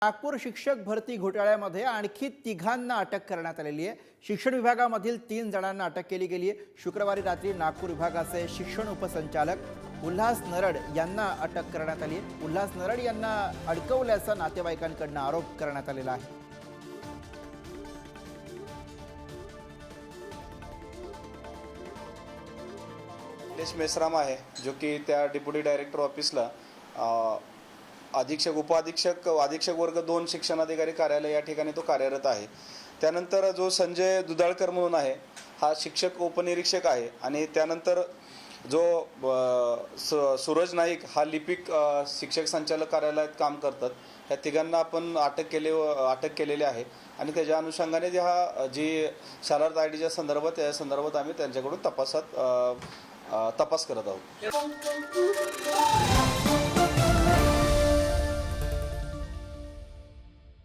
नागपूर शिक्षक भरती घोटाळ्यामध्ये आणखी तिघांना अटक करण्यात आलेली आहे। शिक्षण विभागामधील 3 जणांना अटक केली गेली आहे। शुक्रवारी रात्री नागपूर विभागाचे शिक्षण उपसंचालक उल्हास नरड यांना अटक करण्यात आली आहे। उल्हास नरड यांना अडकवल्याचा नातेवाईकांकडून आरोप करण्यात आलेला आहे। मेसराम आहे जो की त्या डेप्युटी डायरेक्टर ऑफिसला अधीक्षक अधीक्षक वर्ग 2 शिक्षणाधिकारी कार्यालय या ठिकाणी तो कार्यरत आहे। त्यानंतर जो संजय दुधाळकर म्हणून आहे हा शिक्षक उपनिरीक्षक आहे आणि त्यानंतर जो सूरज नाईक हा लिपिक शिक्षक संचालक कार्यालयात काम करतात। ह्या तिघांना आपण अटक केलेली आहे आणि त्याच्या अनुषंगाने जी शालार्थ आयडीच्या संदर्भात आम्ही त्यांच्याकडून तपास करत आहोत।